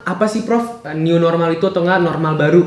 apa sih Prof new normal itu atau enggak normal baru?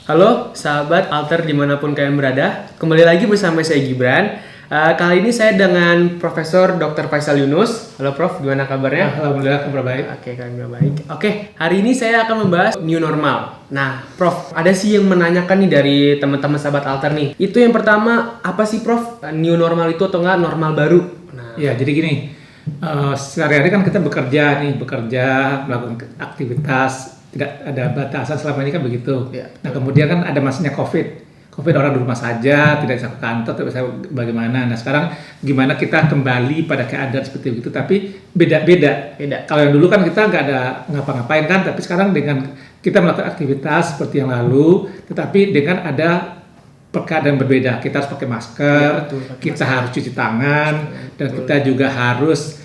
Halo sahabat Alter dimanapun kalian berada, kembali lagi bersama saya Gibran. Kali ini saya dengan Profesor Dr. Faisal Yunus. Halo Prof, gimana kabarnya? Alhamdulillah kabar baik. Oke, kabar baik. Oke, hari ini saya akan membahas new normal. Nah, Prof, ada sih yang menanyakan nih dari teman-teman sahabat Alter nih. Itu yang pertama, apa sih Prof new normal itu atau enggak normal baru? Nah, ya jadi gini, sehari-hari kan kita bekerja, melakukan aktivitas, tidak ada batasan selama ini kan begitu. Ya, nah kemudian kan ada masanya COVID orang di rumah saja, tidak bisa ke kantor, tidak bisa bagaimana. Nah sekarang gimana kita kembali pada keadaan seperti itu, tapi beda. Kalau yang dulu kan kita nggak ada ngapa-ngapain kan, tapi sekarang dengan kita melakukan aktivitas seperti yang lalu, tetapi dengan ada keadaan berbeda. Kita harus pakai masker, kita harus cuci tangan, dan kita juga harus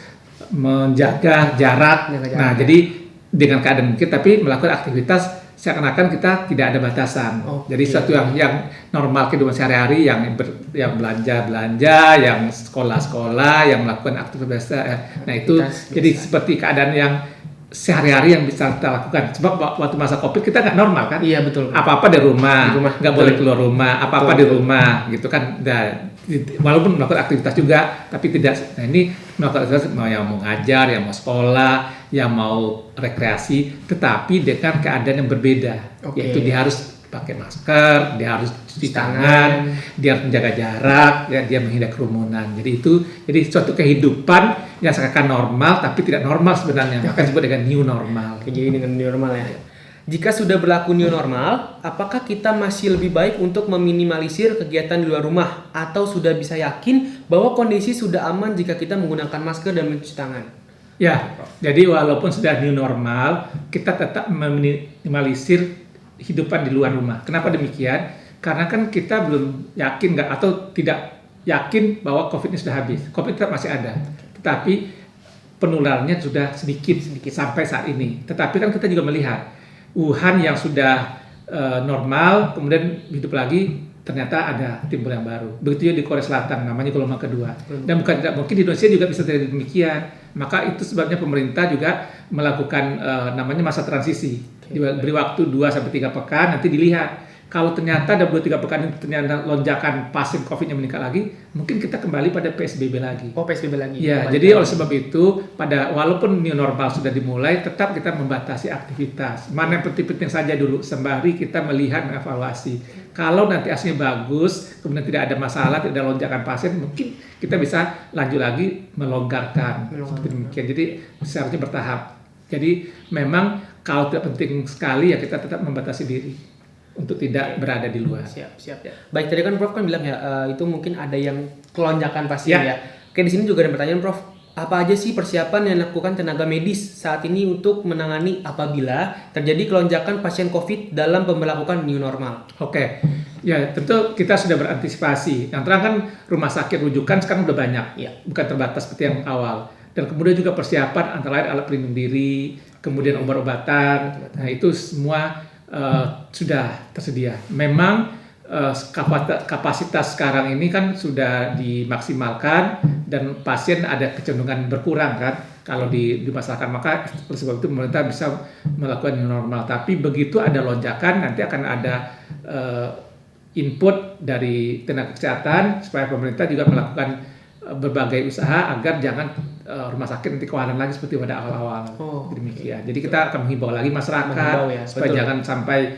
menjaga jarak. Nah jadi dengan keadaan kita tapi melakukan aktivitas seakan-akan kita tidak ada batasan. Jadi sesuatu yang normal kehidupan sehari-hari, yang belanja, yang sekolah, yang melakukan aktivitas. Nah itu jadi seperti keadaan yang sehari-hari yang bisa kita lakukan. Sebab waktu masa COVID kita nggak normal kan? Iya betul. Apa-apa di rumah, nggak boleh keluar rumah, apa-apa di rumah, gitu kan? Walaupun melakukan aktivitas juga, tapi tidak. Nah ini melakukan aktivitas yang mau ngajar, yang mau sekolah, yang mau rekreasi, tetapi dengan keadaan yang berbeda. Yaitu dia harus pakai masker, dia harus cuci tangan, dia harus menjaga jarak, dia menghindari kerumunan. Jadi suatu kehidupan yang seakan normal tapi tidak normal sebenarnya. Maka disebut dengan new normal. Jadi dengan new normal ya. Jika sudah berlaku new normal, apakah kita masih lebih baik untuk meminimalisir kegiatan di luar rumah atau sudah bisa yakin bahwa kondisi sudah aman jika kita menggunakan masker dan mencuci tangan? Ya, jadi walaupun sudah new normal, kita tetap meminimalisir hidupan di luar rumah. Kenapa demikian? Karena kan kita belum yakin atau tidak yakin bahwa COVID ini sudah habis. COVID tetap masih ada, tetapi penularannya sudah sedikit sampai saat ini. Tetapi kan kita juga melihat Wuhan yang sudah normal, kemudian hidup lagi, ternyata ada timbul yang baru. Begitu juga di Korea Selatan, namanya gelombang kedua. Dan bukan tidak mungkin di Indonesia juga bisa terjadi demikian. Maka itu sebabnya pemerintah juga melakukan namanya masa transisi. Diberi waktu 2-3 pekan, nanti dilihat. Kalau ternyata ada 2-3 pekan ini ternyata lonjakan pasien COVID yang meningkat lagi, mungkin kita kembali pada PSBB lagi. PSBB lagi. Ya, jadi oleh sebab itu, walaupun new normal sudah dimulai, tetap kita membatasi aktivitas. Mana yang penting-penting saja dulu, sembari kita melihat mengevaluasi. Kalau nanti hasilnya bagus, kemudian tidak ada masalah, tidak ada lonjakan pasien, mungkin kita bisa lanjut lagi melonggarkan. Seperti demikian. Jadi seharusnya bertahap. Jadi memang kalau tidak penting sekali ya kita tetap membatasi diri untuk tidak berada di luar. Siap. Baik, tadi kan Prof kan bilang ya itu mungkin ada yang kelonjakan pasien ya. Oke, di sini juga ada pertanyaan Prof. Apa aja sih persiapan yang dilakukan tenaga medis saat ini untuk menangani apabila terjadi kelonjakan pasien COVID dalam pemberlakuan new normal? Oke, ya tentu kita sudah berantisipasi. Yang terang kan rumah sakit rujukan sekarang udah banyak, bukan terbatas seperti yang awal. Dan kemudian juga persiapan antara lain alat pelindung diri, kemudian obat-obatan. Nah itu semua sudah tersedia. Memang kapasitas sekarang ini kan sudah dimaksimalkan dan pasien ada kecenderungan berkurang kan kalau dimasalahkan, maka oleh sebab itu pemerintah bisa melakukan new normal. Tapi begitu ada lonjakan nanti akan ada input dari tenaga kesehatan supaya pemerintah juga melakukan berbagai usaha agar jangan rumah sakit nanti kewalahan lagi seperti pada awal-awal. Demikian. Jadi kita akan menghimbau lagi masyarakat supaya jangan sampai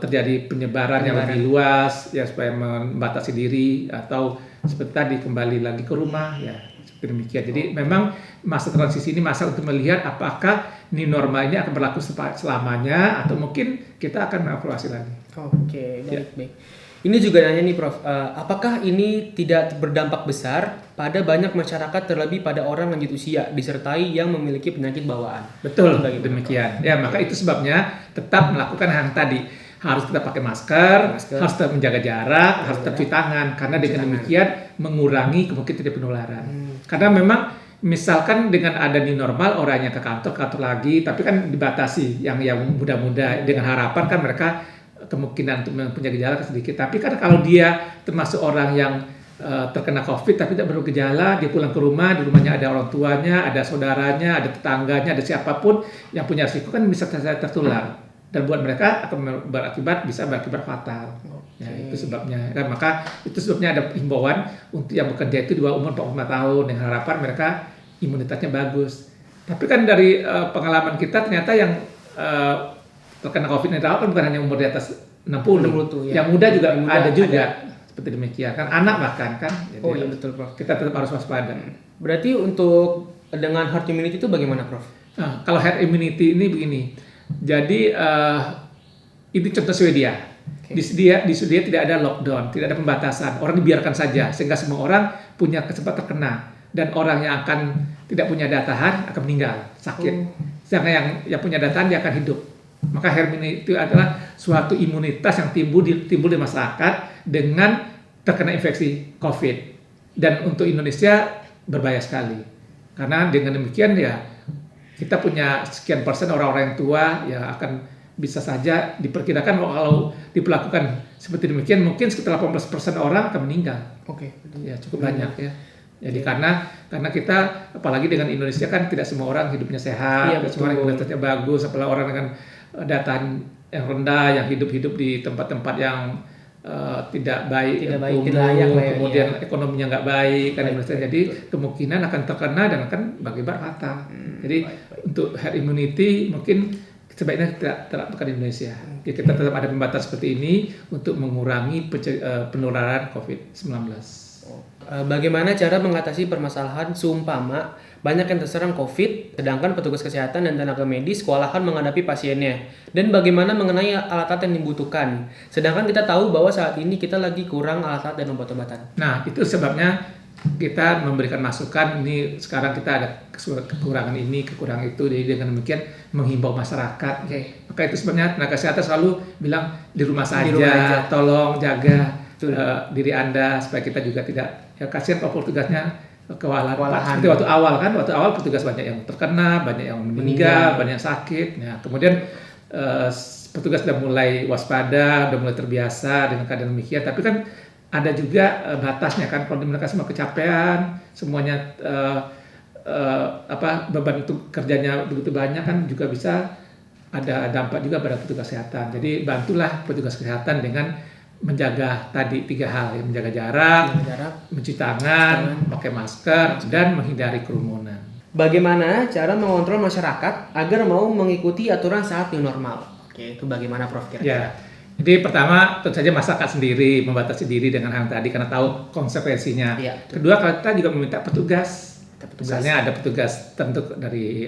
terjadi penyebaran yang lebih luas, ya supaya membatasi diri atau seperti tadi kembali lagi ke rumah, ya seperti demikian. Jadi memang masa transisi ini masa untuk melihat apakah new normal ini akan berlaku selamanya atau mungkin kita akan mengevaluasi lagi. Oke, baik. Ini juga nanya nih Prof, apakah ini tidak berdampak besar pada banyak masyarakat terlebih pada orang lanjut usia disertai yang memiliki penyakit bawaan? Betul, demikian. Ya, maka itu sebabnya tetap melakukan yang tadi. Harus tetap pakai masker, harus tetap menjaga jarak, harus tetap cuci tangan. Karena dengan demikian mengurangi kemungkinan terjadi penularan. Karena memang misalkan dengan ada new normal orangnya ke kantor lagi, tapi kan dibatasi yang muda-muda dengan harapan kan mereka kemungkinan untuk punya gejala sedikit. Tapi kan kalau dia termasuk orang yang terkena COVID tapi tidak bergejala, dia pulang ke rumah, di rumahnya ada orang tuanya, ada saudaranya, ada tetangganya, ada siapapun yang punya risiko kan bisa tertular. Dan buat mereka akan bisa berakibat fatal. Ya, itu sebabnya. Kan, maka itu sebabnya ada himbauan untuk yang bekerja itu di bawah umur 45 tahun dengan harapan mereka imunitasnya bagus. Tapi kan dari pengalaman kita ternyata yang terkena COVID ini kan bukan hanya umur di atas 60 tuh, ya. Yang muda juga ada juga. Seperti demikian kan, anak bahkan kan. Jadi iya betul Prof. Kita tetap harus waspada. Berarti untuk dengan herd immunity itu bagaimana Prof? Nah, kalau herd immunity ini begini. Jadi itu contoh Swedia. Okay. Di Swedia tidak ada lockdown, tidak ada pembatasan. Orang dibiarkan saja sehingga semua orang punya kesempatan terkena dan orang yang akan tidak punya daya tahan akan meninggal, sakit. Sedangkan yang punya daya tahan dia akan hidup. Maka herd immunity itu adalah suatu imunitas yang timbul di masyarakat dengan terkena infeksi COVID. Dan untuk Indonesia berbahaya sekali. Karena dengan demikian ya kita punya sekian persen orang-orang yang tua yang akan bisa saja diperkirakan kalau diperlakukan seperti demikian mungkin sekitar 18% orang akan meninggal. Oke. Ya cukup banyak ya. Jadi karena kita apalagi dengan Indonesia kan tidak semua orang hidupnya sehat, semua orang imunitasnya bagus, apalagi orang dengan data yang rendah yang hidup di tempat-tempat yang tidak baik, tidak layak, kemudian ekonominya nggak baik kan Indonesia. Jadi kemungkinan akan terkena dan akan berakibat fatal. Jadi untuk herd immunity mungkin sebaiknya tidak terapkan di Indonesia. Jadi kita tetap ada pembatas seperti ini untuk mengurangi penularan COVID-19. Bagaimana cara mengatasi permasalahan seumpama banyak yang terserang COVID, sedangkan petugas kesehatan dan tenaga medis kewalahan menghadapi pasiennya? Dan bagaimana mengenai alat-alat yang dibutuhkan? Sedangkan kita tahu bahwa saat ini kita lagi kurang alat-alat dan obat-obatan. Nah, itu sebabnya kita memberikan masukan, ini sekarang kita ada kekurangan ini, kekurangan itu, jadi dengan demikian menghimbau masyarakat. Maka itu sebenarnya tenaga kesehatan selalu bilang di rumah saja, tolong jaga diri Anda supaya kita juga tidak, ya kasihan kalau petugasnya kewalahan. Seperti waktu awal petugas banyak yang terkena, banyak yang meninggal, banyak yang sakit. Nah, kemudian petugas sudah mulai waspada, sudah mulai terbiasa dengan keadaan demikian, tapi kan ada juga batasnya kan, kalau mereka semua kecapean, semuanya beban itu kerjanya begitu banyak kan juga bisa ada dampak juga pada petugas kesehatan. Jadi bantulah petugas kesehatan dengan menjaga tadi 3 hal ya, menjaga jarak, mencuci tangan, pakai masker dan menghindari kerumunan. Bagaimana cara mengontrol masyarakat agar mau mengikuti aturan saat new normal? Oke, itu bagaimana Prof kira-kira? Ya. Jadi pertama tentu saja masyarakat sendiri membatasi diri dengan hal tadi karena tahu konsekuensinya. Ya, kedua kita juga meminta petugas. Misalnya ada petugas tentu dari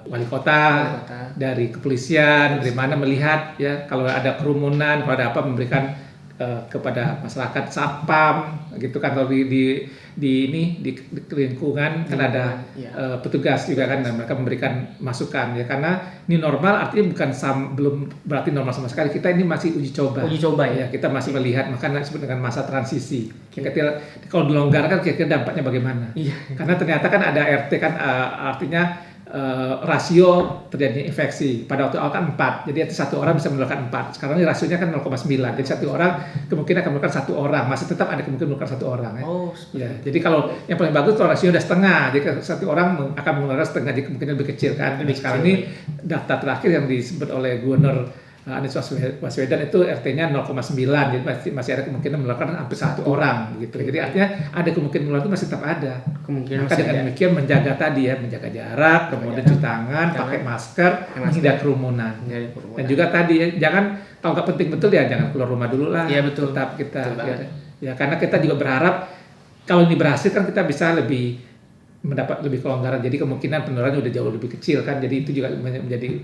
wali kota, dari kepolisian, dari mana melihat ya kalau ada kerumunan, kalau ada apa memberikan kepada masyarakat satpam gitu kan, kalau di lingkungan kan ada petugas juga kan, dan mereka memberikan masukan ya, karena ini normal artinya bukan belum berarti normal sama sekali, kita ini masih uji coba ya, kita masih melihat, makanya disebut dengan masa transisi. Kalau dilonggarkan kira-kira dampaknya bagaimana? Karena ternyata kan ada RT kan, artinya rasio terjadinya infeksi pada waktu awal kan 4, jadi satu orang bisa menularkan 4. Sekarang ini rasionya kan 0,9, jadi satu orang kemungkinan akan menularkan 1 orang, masih tetap ada kemungkinan menularkan 1 orang ya. Jadi kalau yang paling bagus kalau rasionya udah setengah, jadi satu orang akan menularkan setengah, jadi kemungkinan lebih kecil kan. Jadi sekarang ini data terakhir yang disebut oleh Gubernur Anies Baswedan itu RT-nya 0,9, jadi masih ada kemungkinan menularkan hampir 1 orang gitu. Jadi artinya ada kemungkinan menular itu masih tetap ada. Maka dengan demikian menjaga tadi ya, menjaga jarak, kemudian cuci tangan, pakai masker, menghindari kerumunan. Dan juga tadi ya, jangan kalau nggak penting betul ya jangan keluar rumah dulu lah. Iya betul. Tetap kita ya karena kita juga berharap kalau ini berhasil kan kita bisa mendapat lebih kelonggaran, jadi kemungkinan penularannya udah jauh lebih kecil kan, jadi itu juga menjadi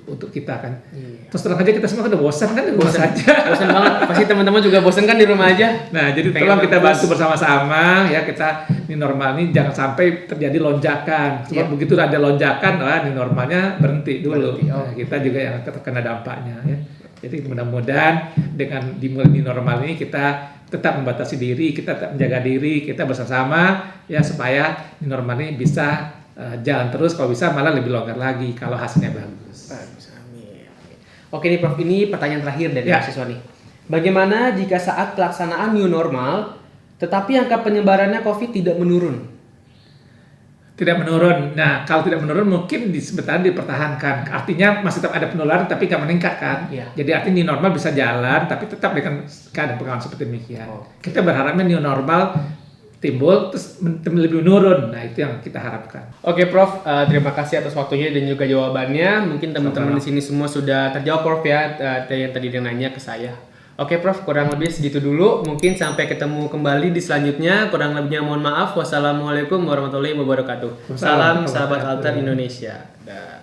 untuk kita kan. Terus terang aja kita semua kan udah bosan kan di rumah saja. Bosan banget, pasti teman-teman juga bosan kan di rumah aja. Nah jadi tolong kita bantu bersama-sama ya, kita ini normal ini jangan sampai terjadi lonjakan. Sebab begitu ada lonjakan, ini normalnya berhenti dulu. Nah, kita juga yang terkena dampaknya ya. Jadi mudah-mudahan dengan dimulai di normal ini kita tetap membatasi diri, kita tetap menjaga diri, kita bersama-sama ya supaya di normal ini bisa jalan terus, kalau bisa malah lebih longgar lagi kalau hasilnya bagus. Bagus, amin. Oke nih Prof, ini pertanyaan terakhir dari Ya. mahasiswa nih. Bagaimana jika saat pelaksanaan new normal, tetapi angka penyebarannya COVID tidak menurun? Tidak menurun. Nah, kalau tidak menurun mungkin sebentar dipertahankan. Artinya masih tetap ada penularan tapi nggak meningkat kan. Iya. Jadi artinya new normal bisa jalan tapi tetap dengan keadaan pengawasan seperti demikian. Oh. Kita berharapnya new normal timbul terus lebih menurun. Nah, itu yang kita harapkan. Oke Prof, terima kasih atas waktunya dan juga jawabannya. Mungkin teman-teman di sini semua sudah terjawab Prof ya, yang tadi dia nanya ke saya. Oke Prof, kurang lebih segitu dulu. Mungkin sampai ketemu kembali di selanjutnya. Kurang lebihnya mohon maaf. Wassalamualaikum warahmatullahi wabarakatuh. Salam sahabat Altar Indonesia. Dah.